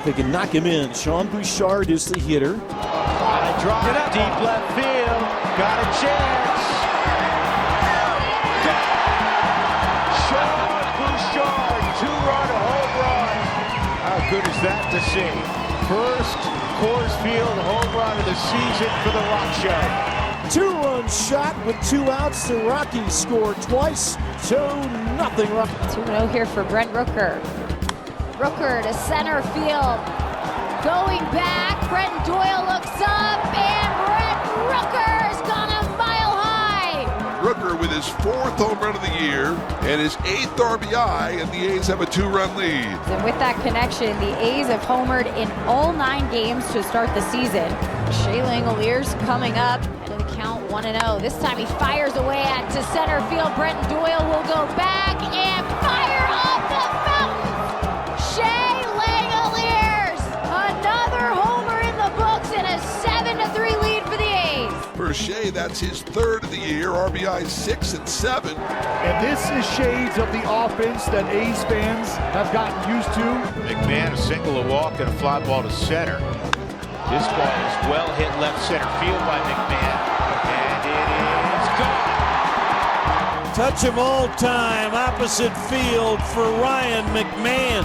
if they can knock him in. Sean Bouchard is the hitter. High drive, deep left field. Got a chance. Sean Bouchard, 2-run home run. How good is that to see? First Coors Field home run of the season for the Rock Show. 2-run shot with 2 outs. The Rockies score twice. 2-0 Rockies. 2-0 here for Brent Rooker. Rooker to center field. Going back. Brent Doyle looks up. And Brent Rooker's gone a mile high. Rooker with his 4th home run of the year and his 8th RBI, and the A's have a 2-run lead. And with that connection, the A's have homered in all 9 games to start the season. Shea Langoliers coming up to the count 1-0. This time he fires away to center field. Brent Doyle will go back and fire off the fountain. Shea Langoliers, another homer in the books and a 7-3 lead for the A's. For Shea, that's his 3rd of the year, RBI 6 and 7. And this is shades of the offense that A's fans have gotten used to. McMahon, a single, a walk, and a fly ball to center. This ball is well hit left center field by McMahon, and it is gone. Touch of all time, opposite field for Ryan McMahon.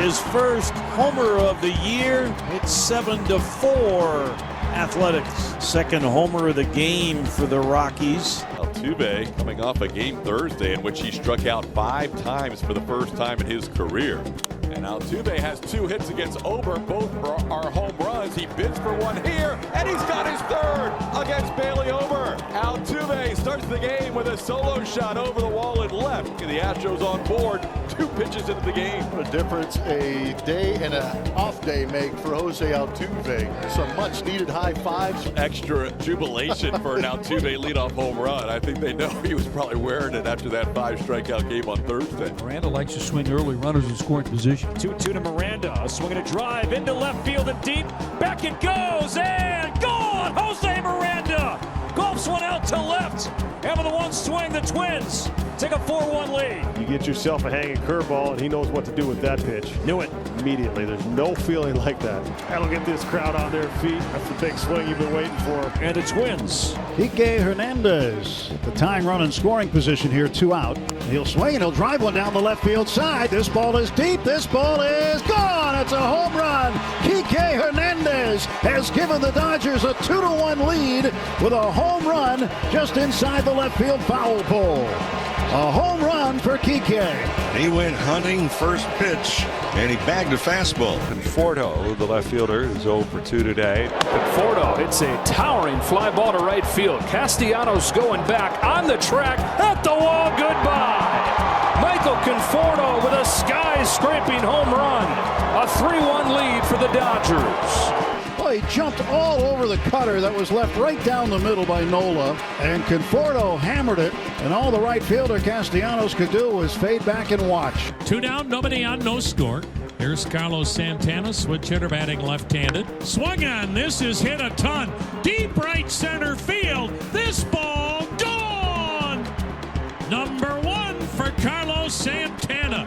His first homer of the year. It's 7-4 Athletics. Second homer of the game for the Rockies. Altuve coming off a game Thursday in which he struck out 5 times for the first time in his career. And Altuve has 2 hits against Ober. Both are home runs. He bids for one here, and he's got his 3rd against Bailey Ober. Altuve starts the game with a solo shot over the wall and left. The Astros on board. 2 pitches into the game. What a difference a day and an off day make for Jose Altuve. Some much needed high fives. Extra jubilation for an Altuve leadoff home run. I think they know he was probably wearing it after that 5 strikeout game on Thursday. Miranda likes to swing early runners in scoring position. 2-2 to Miranda, a swing and a drive into left field and deep. Back it goes and gone! Jose Miranda golfs one out to left. And with a 1 swing, the Twins take a 4-1 lead. You get yourself a hanging curveball, and he knows what to do with that pitch. Knew it. Immediately. There's no feeling like that. That'll get this crowd on their feet. That's the big swing you've been waiting for. And the Twins. Kike Hernandez, the tying run in scoring position here, 2 out. He'll swing and he'll drive one down the left field side. This ball is deep. This ball is gone. It's a home run. Kike Hernandez has given the Dodgers a 2-1 lead with a home run just inside the left field foul pole. A home run for Kike. He went hunting first pitch, and he bagged a fastball. Conforto, the left fielder, is 0 for 2 today. Conforto hits a towering fly ball to right field. Castellanos going back on the track at the wall. Goodbye. Michael Conforto with a sky-scraping home run. A 3-1 lead for the Dodgers. Well, he jumped all over the cutter that was left right down the middle by Nola, and Conforto hammered it, and all the right fielder Castellanos could do was fade back and watch. 2 down, nobody on, no score. Here's Carlos Santana, switch hitter batting left-handed. Swung on, this is hit a ton. Deep right center field. This ball gone! Number 1 for Carlos Santana.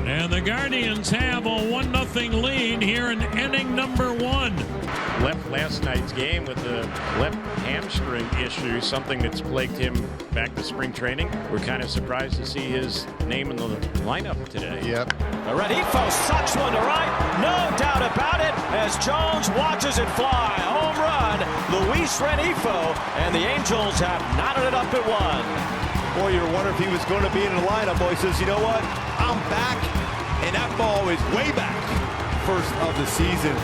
And the Guardians have a 1-0 lead here in inning number 1. Left last night's game with the left hamstring issue, something that's plagued him back to spring training. We're kind of surprised to see his name in the lineup today. Yep. Renifo sucks one to right, no doubt about it, as Jones watches it fly. Home run, Luis Renifo, and the Angels have knotted it up at 1. Boy, you're wondering if he was going to be in the lineup. Boy, he says, you know what? I'm back, and that ball is way back. First of the season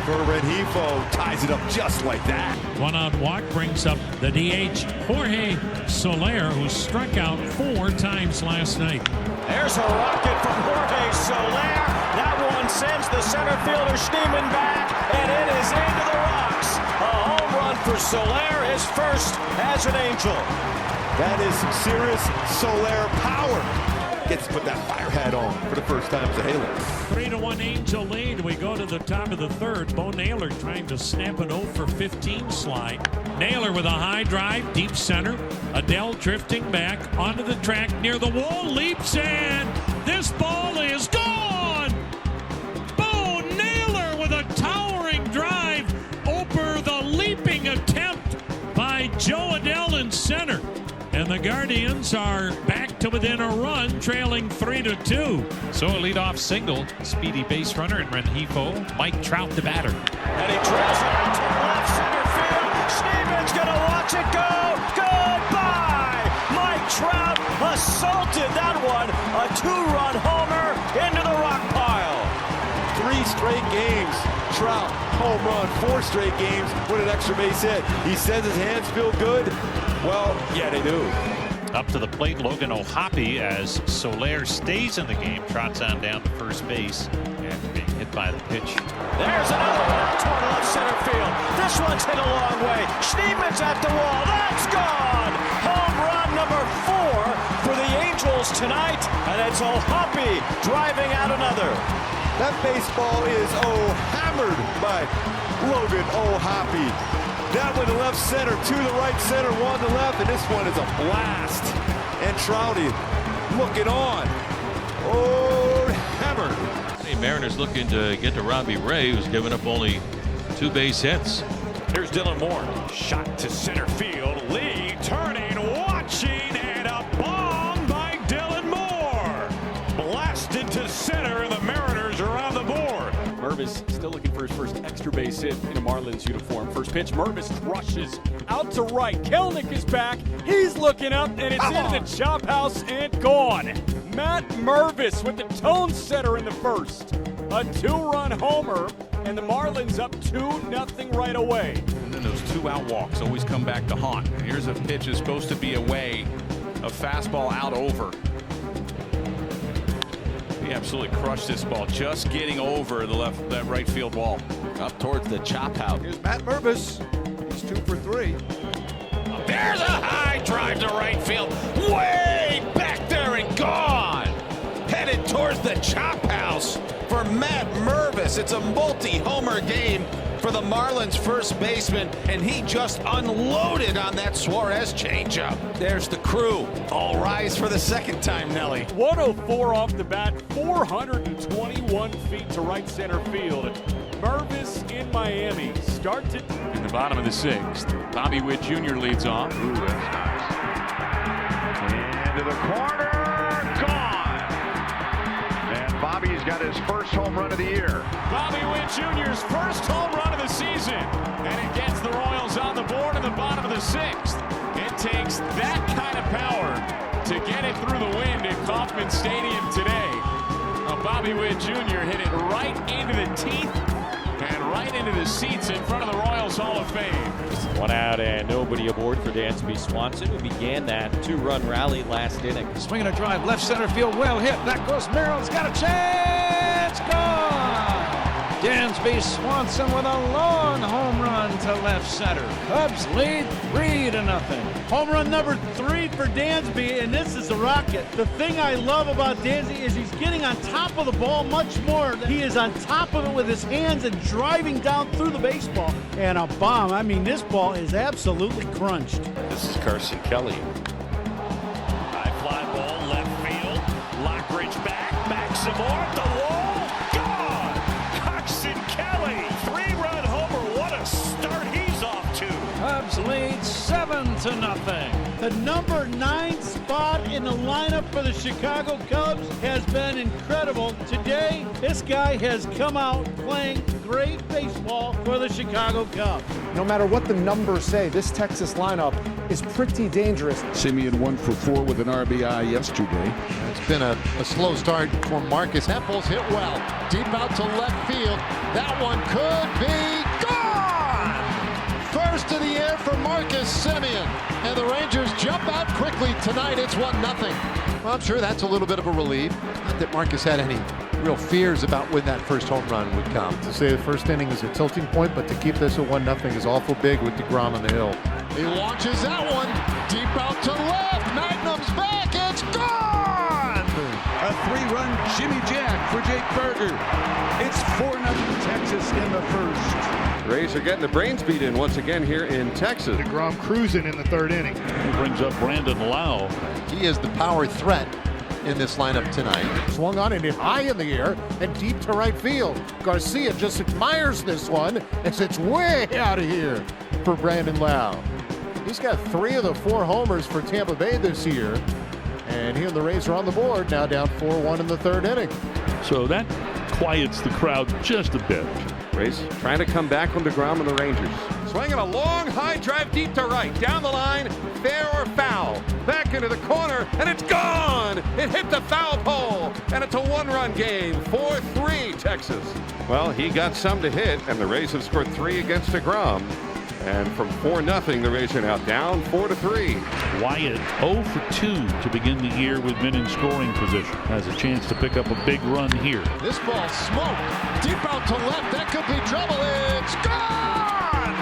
for Renifo, ties it up just like that. 1-out walk brings up the DH, Jorge Soler, who struck out 4 times last night. There's a rocket from Jorge Soler. That one sends the center fielder steaming back, and it is into the rocks. A home run for Soler, his first as an Angel. That is some serious Soler power. Gets to put that fire hat on for the first time as a Halo. 3-1 Angel lead. We go to the top of the 3rd. Bo Naylor trying to snap an 0 for 15 slide. Naylor with a high drive, deep center. Adele drifting back onto the track near the wall, leaps, and this ball is gone! Bo Naylor Joe Adell in center. And the Guardians are back to within a run, trailing 3-2. So a leadoff single, speedy base runner in Rengifo, Mike Trout the batter. And he trails it out to left center field. Schneeman's gonna watch it go. Goodbye! Mike Trout assaulted that one. A 2-run homer into the rock pile. 3 straight games. Trout, home run, 4 straight games with an extra base hit. He says his hands feel good. Well, yeah, they do. Up to the plate, Logan O'Hoppe as Soler stays in the game, trots on down to first base after being hit by the pitch. There's another one out toward left center field. This one's hit a long way. Schneeman's at the wall. That's gone. Home run number 4 for the Angels tonight, and it's O'Hoppe driving out another. That baseball is hammered by Logan O'Hoppe. That one to left center, 2 to right center, 1 to left, and this one is a blast. And Trouty looking on. Hammered. Hey, Mariners looking to get to Robbie Ray, who's given up only 2 base hits. Here's Dylan Moore. Shot to center field. Lee turning, watching, and a bomb by Dylan Moore. Blasted to center, and the Mariners are on the board. Mervis still looking for his first extra base hit in a Marlins uniform. First pitch, Mervis crushes out to right. Kelenic is back. He's looking up, and it's into the chop house and gone. Matt Mervis with the tone setter in the first. A 2-run homer, and the Marlins up 2-0 right away. And then those 2 out walks always come back to haunt. Here's a pitch that's supposed to be away. A fastball out over. He absolutely crushed this ball, just getting over that right field wall. Up towards the chop house. Here's Matt Mervis. He's 2 for 3. There's a high drive to right field. Way back there and gone. Headed towards the chop house for Matt Mervis. It's a multi-homer game for the Marlins first baseman, and he just unloaded on that Suarez changeup. There's the crew. All rise for the second time, Nelly. 104 off the bat, 421 feet to right center field. Mervis in Miami starts it In the bottom of the 6th, Bobby Witt Jr. leads off. Ooh, that's nice. Into the corner, gone. And Bobby's got his first home run of the year. Bobby Witt Jr.'s first home run of the season. And it gets the Royals on the board in the bottom of the 6th. It takes that kind of power to get it through the wind at Kauffman Stadium today. Bobby Witt Jr. hit it right into the teeth and right into the seats in front of the Royals Hall of Fame. 1 out and nobody aboard for Dansby Swanson, who began that 2-run rally last inning. Swinging a drive, left center field, well hit. That goes Merrill's got a chance. Gone! Dansby Swanson with a long home run to left center. Cubs lead 3-0. Home run number 3 for Dansby, and this is a rocket. The thing I love about Dansby is he's getting on top of the ball much more. He is on top of it with his hands and driving down through the baseball. And a bomb. I mean, this ball is absolutely crunched. This is Carson Kelly. High fly ball, left field. Lockridge back some more at the wall. Gone! Carson Kelly, 3-run homer. What a start he's off to. Cubs lead 7-0. The number 9 spot in the lineup for the Chicago Cubs has been incredible. Today, this guy has come out playing great baseball for the Chicago Cubs. No matter what the numbers say, this Texas lineup is pretty dangerous. Simeon 1 for 4 with an RBI yesterday. It's been a slow start for Marcus. Hempel's hit well. Deep out to left field. That one could be gone! First of the year for Marcus Simeon. And the Rangers jump out quickly tonight. It's 1-0. Well, I'm sure that's a little bit of a relief. Not that Marcus had any real fears about when that first home run would come. To say the first inning is a tilting point, but to keep this at 1-0 is awful big with DeGrom on the hill. He launches that one deep out to left. Magnum's back. It's gone! A 3-run Jimmy Jack for Jake Berger. It's 4-0 Texas in the first. Rays are getting the brains beat in once again here in Texas. DeGrom cruising in the 3rd inning. He brings up Brandon Lau. He is the power threat in this lineup tonight. Swung on and hit high in the air and deep to right field. Garcia just admires this one as it's way out of here for Brandon Lau. He's got 3 of the 4 homers for Tampa Bay this year. And here the Rays are on the board, now down 4-1 in the 3rd inning. So that quiets the crowd just a bit. Rays trying to come back on DeGrom and the Rangers. Swinging a long high drive deep to right. Down the line, fair or foul. Back into the corner, and it's gone! It hit the foul pole, and it's a 1-run game. 4-3 Texas. Well, he got some to hit, and the Rays have scored 3 against DeGrom. And from 4-0, the Rays are now down 4-3. Wyatt 0 for 2 to begin the year with men in scoring position. Has a chance to pick up a big run here. This ball smoked. Deep out to left. That could be trouble. It's gone!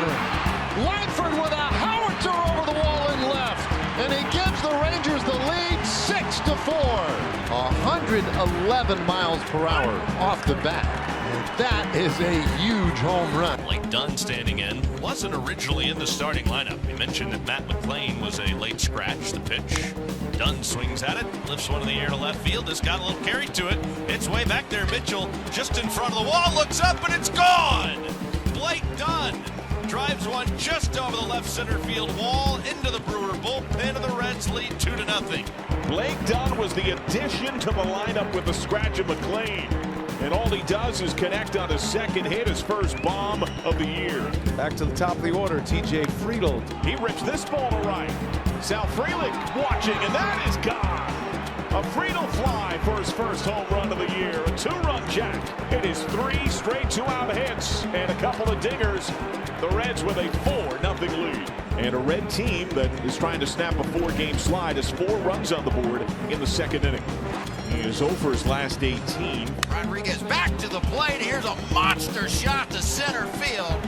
Langford with a howitzer over the wall in left. And he gives the Rangers the lead 6-4. 111 miles per hour off the bat. That is a huge home run. Blake Dunn standing in. Wasn't originally in the starting lineup. We mentioned that Matt McLean was a late scratch. The pitch. Dunn swings at it. Lifts one in the air to left field. It's got a little carry to it. It's way back there. Mitchell just in front of the wall. Looks up and it's gone. Blake Dunn drives one just over the left center field wall into the Brewer bullpen, and the Reds lead 2-0. Blake Dunn was the addition to the lineup with the scratch of McLean. And all he does is connect on his second hit, his first bomb of the year. Back to the top of the order, TJ Friedl. He rips this ball to right. Sal Frelick watching, and that is gone. A Friedl fly for his first home run of the year. A 2-run jack. It is 3 straight 2-out hits and a couple of dingers. The Reds with a 4-0 lead. And a Red team that is trying to snap a 4-game slide has 4 runs on the board in the 2nd inning. He is over his last 18. Rodriguez back to the plate. Here's a monster shot to center field.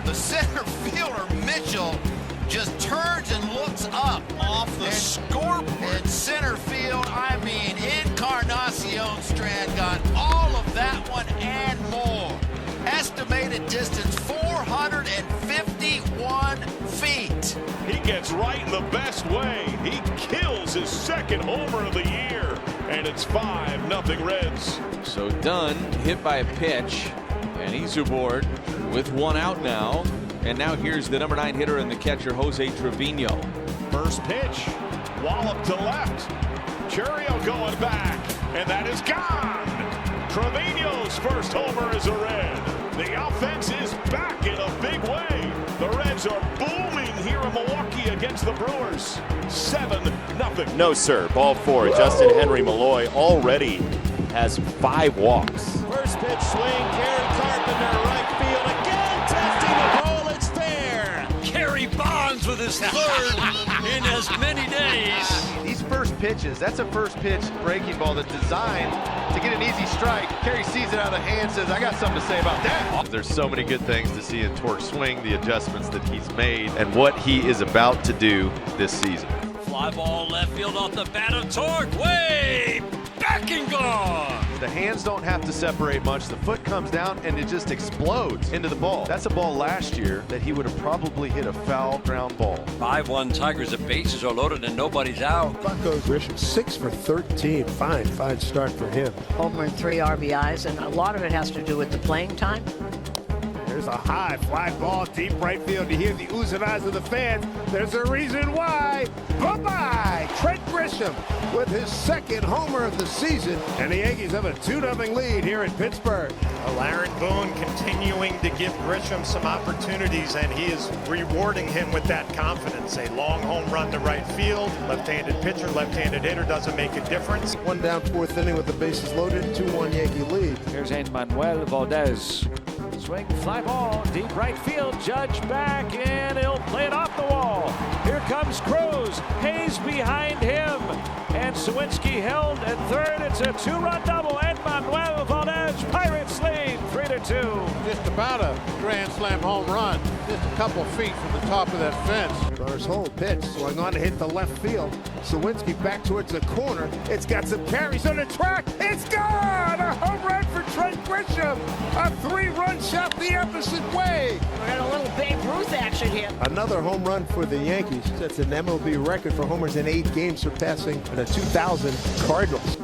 The center fielder, Mitchell, just turns and looks up off the scoreboard. In center field, I mean, Encarnacion Strand got all of that one and more. Estimated distance, 451 feet. He gets right in the best way. He kills his 2nd homer of the year. And it's 5-0 Reds. So Dunn hit by a pitch, and he's aboard with 1 out now. And now here's the number 9 hitter and the catcher, Jose Trevino. First pitch, wallop to left. Churio going back, and that is gone. Trevino's first homer is a Red. The offense is back in a big way. The Reds are booming here in Milwaukee against the Brewers. 7-0. No, sir. Ball 4. Justin Henry Malloy already has 5 walks. First pitch swing, Gary Carpenter, right field again, testing the ball, it's fair. Kerry Bonds with his 3rd in as many days. These first pitches, that's a first pitch breaking ball that's designed to get an easy strike. Kerry sees it out of the hand, says, I got something to say about that. There's so many good things to see in Torque's swing, the adjustments that he's made, and what he is about to do this season. Fly ball left field off the bat of Torque, way back and gone. The hands don't have to separate much. The foot comes down and it just explodes into the ball. That's a ball last year that he would have probably hit a foul ground ball. 5-1 Tigers, the bases are loaded and nobody's out. Bucko Grisham 6 for 13. Fine start for him. Homer and 3 RBIs, and a lot of it has to do with the playing time. There's a high fly ball deep right field. You hear the oohs and ahs of the fans. There's a reason why. Bye-bye, Trent Grisham with his 2nd homer of the season. And the Yankees have a 2-0 lead here in Pittsburgh. Aaron Boone continuing to give Grisham some opportunities, and he is rewarding him with that confidence. A long home run to right field. Left-handed pitcher, left-handed hitter doesn't make a difference. 1 down, 4th inning with the bases loaded. 2-1 Yankee lead. Here's Manuel Valdez. Swing, fly ball, deep right field. Judge back, and he'll play it off the wall. Here comes Cruz. Hayes behind him. And Sawinski held at 3rd. It's a 2-run double. And Manuel Valdez, Pirates lead 3-2. Just about a grand slam home run. Just a couple feet from the top of that fence. Runner's home pitch, swung on to hit the left field. Sawinski back towards the corner. It's got some carries on the track. It's gone! A home run for Trent Grisham. A 3-run shot the opposite way. We got a little Babe Ruth action here. Another home run for the Yankees. That's an MLB record for homers in 8 games, surpassing the 2000 Cardinals.